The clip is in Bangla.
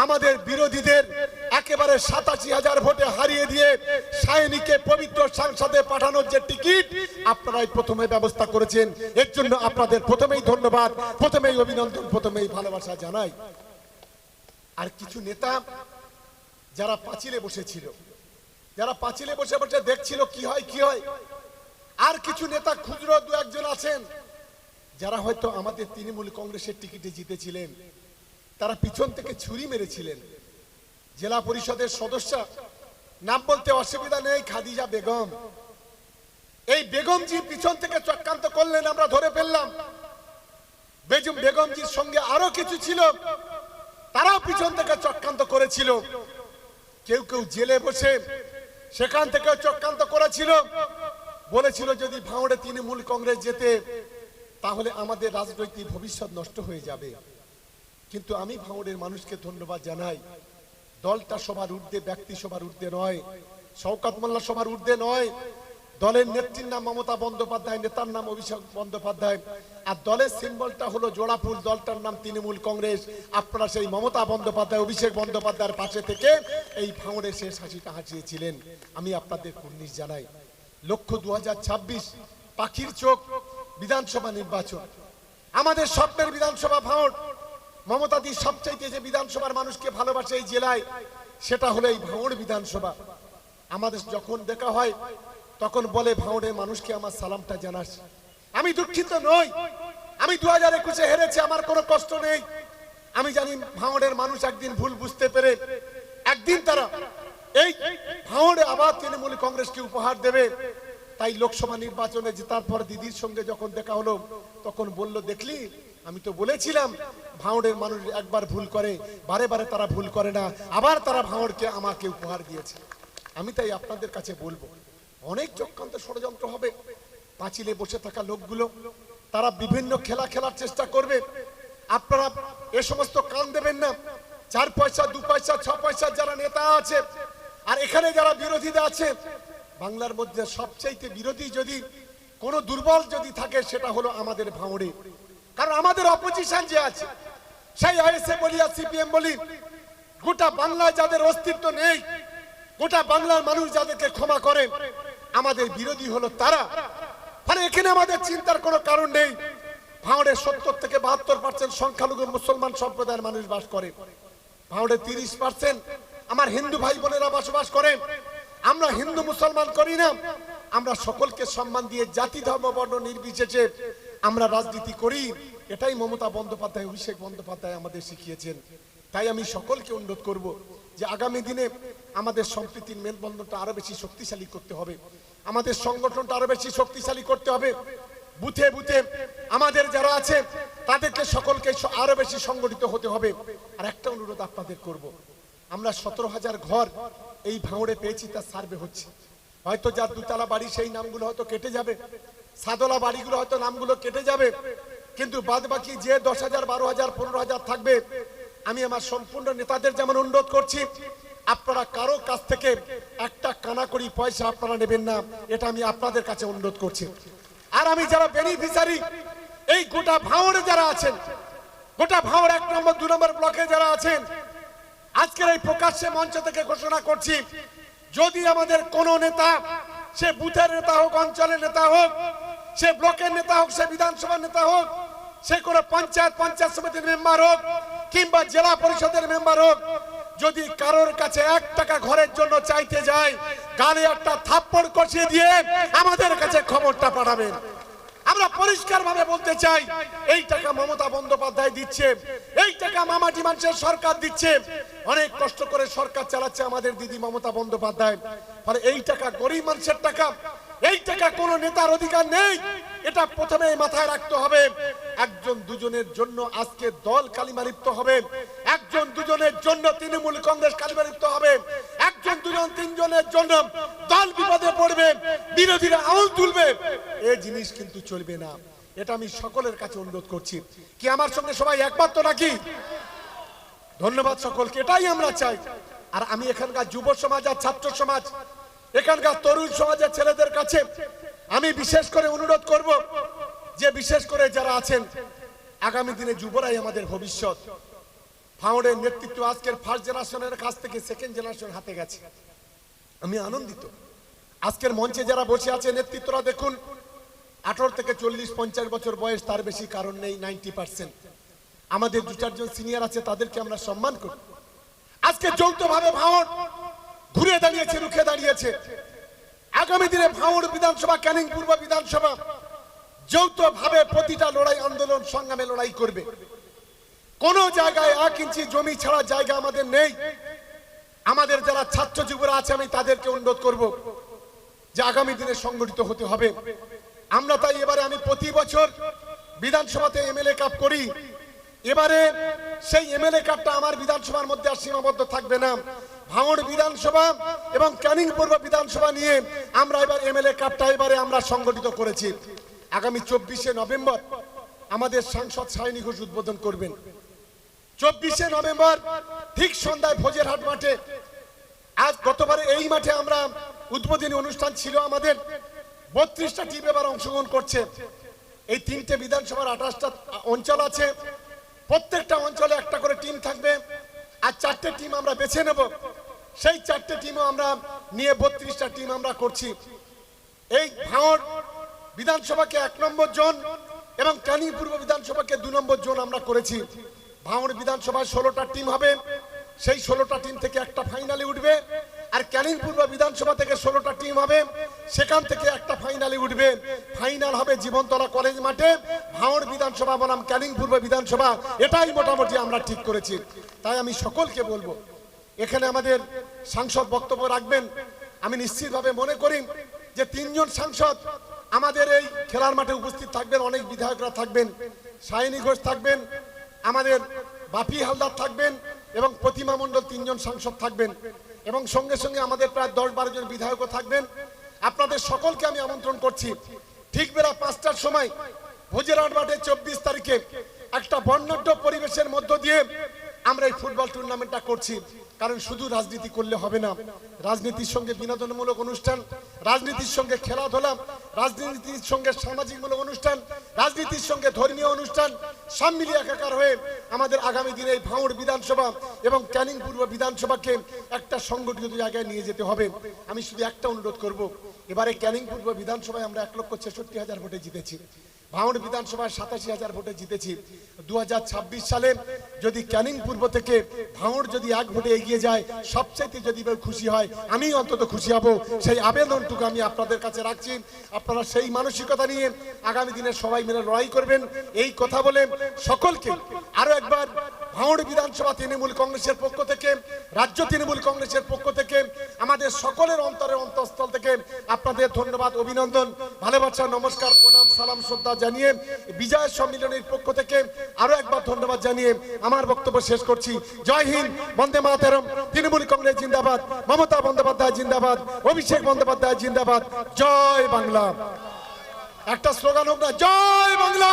আমাদের বিরোধীদের একেবারে ৮৭,০০০ ভোটে হারিয়ে দিয়ে শাইনিকে পবিত্র সংসদে পাঠানোর যে টিকিট আপনারাই প্রথমে ব্যবস্থা করেছেন, এর জন্য আপনাদের প্রথমেই ধন্যবাদ, প্রথমেই অভিনন্দন, প্রথমেই ভালোবাসা জানাই। আর কিছু নেতা যারা পাঁচিলে বসেছিল, যারা পাঁচিলে বসে বসে দেখছিল কি হয় কি হয়, আর কিছু নেতা ক্ষুদ্র দু একজন আছেন যারা হয়তো আমাদের তৃণমূল কংগ্রেসের টিকিটে জিতেছিলেন, তারা পিছন থেকে ছুরি মেরেছিলেন। জেলা পরিষদের সদস্য, নাম বলতে অসুবিধা নেই, খাদিজা বেগম, এই বেগমজি পিছন থেকে চক্রান্ত করলেন, আমরা ধরে ফেললাম। বেগমজির সঙ্গে আরো কিছু ছিল, তারাও পিছন থেকে চক্রান্ত করেছিল। কেউ কেউ জেলে বসে সেখান থেকে চক্রান্ত করেছিল, বলেছিল যদি ভাঙড়ে তৃণমূল কংগ্রেস জেতে তাহলে আমাদের রাজনৈতিক ভবিষ্যৎ নষ্ট হয়ে যাবে। কিন্তু আমি ভাঙড়ের মানুষকে ধন্যবাদ জানাই, দলটা সবার ঊর্ধ্বে, ব্যক্তি সবার ঊর্ধ্বে নয়, শওকত মোল্লা সবার ঊর্ধ্বে নয়। দলের নেত্রীর নাম মমতা বন্দ্যোপাধ্যায়, নেতার নাম অভিষেক বন্দ্যোপাধ্যায়, আর দলের সিম্বলটা হলো জোড়া ফুল, দলটার নাম তৃণমূল কংগ্রেস। আপনারা সেই মমতা বন্দ্যোপাধ্যায়, অভিষেক বন্দ্যোপাধ্যায়ের পাশে থেকে এই ভাঙড়ে শেষ হাসিটা হাসিয়েছিলেন। আমি আপনাদের কুর্নিশ জানাই। লক্ষ্য 2026 পাখির চোখ বিধানসভা নির্বাচন, আমাদের স্বপ্নের বিধানসভা ভাঙড়। মমতাদি সবচাইতে যে বিধানসভার মানুষকে ভালোবাসে এই জেলায়, সেটা হলো এই ভাঙড় বিধানসভা। আমাদের যখন দেখা হয় তখন বলে ভাঙড়ের মানুষকে আমার সালামটা জানাস। আমি দুঃখিত নই, আমি 2021-এ হেরেছি, আমার কোনো কষ্ট নেই। আমি জানি ভাঙড়ের মানুষ একদিন ভুল বুঝতে পেরে একদিন তারা এই ভাঙড়ে আবার তৃণমূল কংগ্রেসকে উপহার দেবে। তাই লোকসভা নির্বাচনে জেতার পর দিদির সঙ্গে যখন দেখা হলো তখন বলল, দেখলি আমি তো বলেছিলাম ভাঙড়ের মানুষ একবার ভুল করে, বারে বারে তারা ভুল করে না, আবার তারা ভাঙড়কে আমাকে উপহার দিয়েছে। আমি তাই আপনাদের কাছে বলবো, অনেক চক্রান্ত ষড়যন্ত্র হবে। পাঁচিলে বসে থাকা লোকগুলো তারা বিভিন্ন খেলা খেলার চেষ্টা করবে, আপনারা এ সমস্ত কান দেবেন না। 4 পয়সা 2 পয়সা 6 পয়সা যারা নেতা আছে আর এখানে যারা বিরোধীরা আছে, বাংলার মধ্যে সবচাইতে বিরোধী যদি কোনো দুর্বল যদি থাকে সেটা হলো আমাদের ভাঙড়ে। কারণ আমাদের অপোজিশন যে আছে, সেই আইএসএ বলি আর সিপিএম বলি, গোটা বাংলায় যাদের অস্তিত্ব নেই, গোটা বাংলার মানুষ যাদেরকে ক্ষমা করে, আমাদের বিরোধী হলো তারা। মানে এখানে আমাদের চিন্তার কোনো কারণ নেই। ভাঙড়ে 70 থেকে 72% সংখ্যালঘু মুসলমান সম্প্রদায়ের মানুষ বাস করে, ভাঙড়ে 30% আমার হিন্দু ভাই বোনেরা বসবাস করে। আমরা হিন্দু মুসলমান করি না, আমরা সকলকে সম্মান দিয়ে জাতি ধর্ম বর্ণ নির্বিশেষে আমরা রাজনীতি করি। এটাই মমতা বন্দ্যোপাধ্যায়, অভিষেক বন্দ্যোপাধ্যায় আমাদের শিখিয়েছেন। তাই আমি সকলকে অনুরোধ করব যে আগামী দিনে আমাদের সম্প্রীতির মেলবন্ধনটা আরো বেশি শক্তিশালী করতে হবে, আমাদের সংগঠনটা আরো বেশি শক্তিশালী করতে হবে। বুথে বুথে আমাদের যারা আছে তাদেরকে সকলকে আরো বেশি সংগঠিত হতে হবে। আর একটা অনুরোধ আপনাদের করব, আমরা 17,000 ঘর এই ভাঙড়ে পেয়েছি, তার সার্ভে হচ্ছে। হয়তো যার দুতলা বাড়ি সেই নামগুলো হয়তো কেটে যাবে, সাদলা বাড়িগুলো হয়তো নামগুলো কেটে যাবে, কিন্তু বাদ বাকি যে 10,000 12,000 15,000 থাকবে, আমি আমার সম্পূর্ণ নেতাদের যেমন অনুরোধ করছি, আপনারা কারো কাছ থেকে একটা কানাকড়ি পয়সা আপনারা নেবেন না, এটা আমি আপনাদের কাছে অনুরোধ করছি। আর আমি যারা বেনিফিশিয়ারি এই গোটা ভাঙড়ে যারা আছেন, গোটা ভাঙড় 1 নম্বর 2 নম্বর ব্লকে যারা আছেন, আজকের এই প্রকাশ্যে মঞ্চ থেকে ঘোষণা করছি, যদি আমাদের কোন নেতা, সে বুথের নেতা হোক, অঞ্চলের নেতা হোক, সে ব্লকের নেতা হোক, সে বিধানসভার নেতা হোক, সে কোনো পঞ্চায়েত সমিতির মেম্বার হোক কিংবা জেলা পরিষদের মেম্বার হোক, যদি কারোর কাছে 1 টাকা ঘরের জন্য চাইতে যায়, গালে একটা থাপ্পড় কষিয়ে দিয়ে আমাদের কাছে খবরটা পাঠাবেন। আমরা পরিষ্কার ভাবে বলতে চাই, এই টাকা মমতা বন্দ্যোপাধ্যায় দিচ্ছে, এই টাকা মামাটি মানুষের সরকার দিচ্ছে, অনেক কষ্ট করে সরকার চালাচ্ছে আমাদের দিদি মমতা বন্দ্যোপাধ্যায়। ফলে এই টাকা গরিব মানুষের টাকা, এই টাকা কোনো নেতার অধিকার নেই, এটা প্রথমে মাথায় রাখতে হবে। একজন দুজনের জন্য আজকে দল কালিমা লিপ্ত হবে, একজন দুজনের জন্য তৃণমূল কংগ্রেস কালিমা লিপ্ত হবে, একজন দুজন তিনজনের জন্য দল বিপদে পড়বে, বিরোধীরা আউল তুলবে, এই জিনিস কিন্তু চলবে না। এটা আমি সকলের কাছে অনুরোধ করছি। কি আমার সঙ্গে সবাই একমত তো নাকি? ধন্যবাদ সকলকে, এটাই আমরা চাই। আর আমি এখানকার যুব সমাজ আর ছাত্র সমাজ, এখানকার তরুণ সমাজের ছেলেদের কাছে আমি বিশেষ করে অনুরোধ করব যে বিশেষ করে যারা আছেন, আগামী দিনে যুবরাই আমাদের ভবিষ্যৎ। ভাঙড়ের নেতৃত্ব আজকের ফার্স্ট জেনারেশনের কাছ থেকে সেকেন্ড জেনারেশন হাতে গেছে। আমি আনন্দিত। আজকের মঞ্চে যারা বসে আছে নেতৃত্বরা দেখুন, 18 থেকে 40-50 বছর বয়স, তার বেশি কারণ নেই। 90% আমাদের 2-4 জন সিনিয়র আছে, তাদেরকে আমরা সম্মান করি। আজকে যৌথভাবে ভাঙড় ঘুরে দাঁড়িয়েছে, রুখে দাঁড়িয়েছে। আগামী দিনে ভাঙড় বিধানসভা, ক্যানিং পূর্ব বিধানসভা যৌথভাবে প্রতিটা লড়াই, আন্দোলন, সংগ্রামে লড়াই করবে। কোন জায়গায় 1 ইঞ্চি জমি ছাড়া জায়গা আমাদের নেই। আমাদের যারা ছাত্র যুবরা আছে, আমি তাদেরকে অনুরোধ করব যে আগামী দিনে সংগঠিত হতে হবে। আমরা তাই এবারে, আমি প্রতি বছর বিধানসভাতে এমএলএ কাপ করি। এবারে সেই এমএলএ কাপটা আমার বিধানসভার মধ্যে আর সীমাবদ্ধ থাকবে না। ভাঙড় বিধানসভা এবং ক্যানিং পূর্ব বিধানসভা নিয়ে আমরা এবার এমএলএ কাপটা এবারে আমরা সংগঠিত করেছি। আগামী 24শে নভেম্বর আমাদের সাংসদ সায়নী ঘোষ উদ্বোধন করবেন। 24শে নভেম্বর ঠিক সন্ধ্যায় ভোজেরহাট মাঠে, আজ গতবারে এই মাঠে আমরা উদ্বোধনী অনুষ্ঠান ছিল আমাদের। 32টা টিম এবার অংশগ্রহণ করছে। এই 3টে বিধানসভার 28টা অঞ্চল আছে। প্রত্যেকটা অঞ্চলে একটা করে টিম থাকবে, আর 4টে টিম আমরা বেছে নেব। সেই 4টে টিমও আমরা নিয়ে 32টা টিম আমরা করছি। এই ভাঙড় বিধানসভাকে 1 নম্বর জোন এবং ক্যানিং পূর্ব বিধানসভাকে 2 নম্বর জোন আমরা করেছি। ভাঙড় বিধানসভায় 16টা টিম হবে। সেই 16টা টিম থেকে একটা ফাইনালে উঠবে। আর ক্যানিং পূর্ব বিধানসভা থেকে 16টা টিম হবে, সেখান থেকে একটা ফাইনালে উঠবে। ফাইনাল হবে জীবনতলা কলেজ মাঠে। ভাঙড় বিধানসভা বনাম ক্যানিং পূর্ব বিধানসভা, এটাই মোটামুটি আমরা ঠিক করেছি। তাই আমি সকলকে বলবো, এখানে আমাদের সাংসদ বক্তব্য রাখবেন। আমি নিশ্চিতভাবে মনে করি যে 3 জন সাংসদ আমাদের এই খেলার মাঠে উপস্থিত থাকবেন। অনেক বিধায়করা থাকবেন, সায়নী ঘোষ থাকবেন, আমাদের বাপি হালদার থাকবেন এবং প্রতিমা মণ্ডল, 3 জন সাংসদ থাকবেন এবং সঙ্গে সঙ্গে আমাদের প্রায় 10-12 জন বিধায়কও থাকবেন। আপনাদের সকলকে আমি আমন্ত্রণ করছি ঠিক বেলা 5টার সময় ভোজেরহাট মাঠে 24 তারিখে একটা বর্ণাঢ্য পরিবেশের মধ্য দিয়ে আমরা এই ফুটবল টুর্নামেন্টটা করছি। কারণ শুধু রাজনীতি করলে হবে না, রাজনীতির সঙ্গে বিনোদনমূলক অনুষ্ঠান, রাজনীতির সঙ্গে খেলাধুলা, রাজনীতির সঙ্গে সামাজিকমূলক অনুষ্ঠান, রাজনীতির সঙ্গে ধর্মীয় অনুষ্ঠান সব মিলিয়ে একাকার হয়ে আমাদের আগামী দিনে এই ভাঙড় বিধানসভা এবং ক্যানিং পূর্ব বিধানসভাকে একটা সংগঠিত জায়গায় নিয়ে যেতে হবে। আমি শুধু একটা অনুরোধ করব, এবারে ক্যানিং পূর্ব বিধানসভায় আমরা 1,66,000 ভোটে জিতেছি। ভাঙড় বিধানসভায় 87,000 ভোটে জিতেছি। 2026 সালে যদি ক্যানিং পূর্ব থেকে ভাঙড় যদি 1 ভোটে এগিয়ে যায়, সবচাইতে যদি খুশি হয়, আমি অন্তত খুশি হব। সেই আবেদনটুকু আমি আপনাদের কাছে রাখছি। আপনারা সেই মানসিকতা নিয়ে আগামী দিনে সবাই মিলে লড়াই করবেন। এই কথা বলে সকলকে আরো একবার ভাঙড় বিধানসভা তৃণমূল কংগ্রেসের পক্ষ থেকে, রাজ্য তৃণমূল কংগ্রেসের পক্ষ থেকে, আমাদের সকলের অন্তঃস্থল থেকে আপনাদের ধন্যবাদ, অভিনন্দন, ভালোবাসা, নমস্কার, প্রণাম, সালাম, শ্রদ্ধা জানিয়ে বিজয় সম্মেলনের পক্ষ থেকে আরো একবার ধন্যবাদ জানিয়ে আমার বক্তব্য শেষ করছি। জয় হিন্দ, বন্দে মাতরম, তৃণমূল কংগ্রেস জিন্দাবাদ, মমতা বন্দ্যোপাধ্যায় জিন্দাবাদ, অভিষেক বন্দ্যোপাধ্যায় জিন্দাবাদ, জয় বাংলা। একটা স্লোগান হোক না, জয় বাংলা।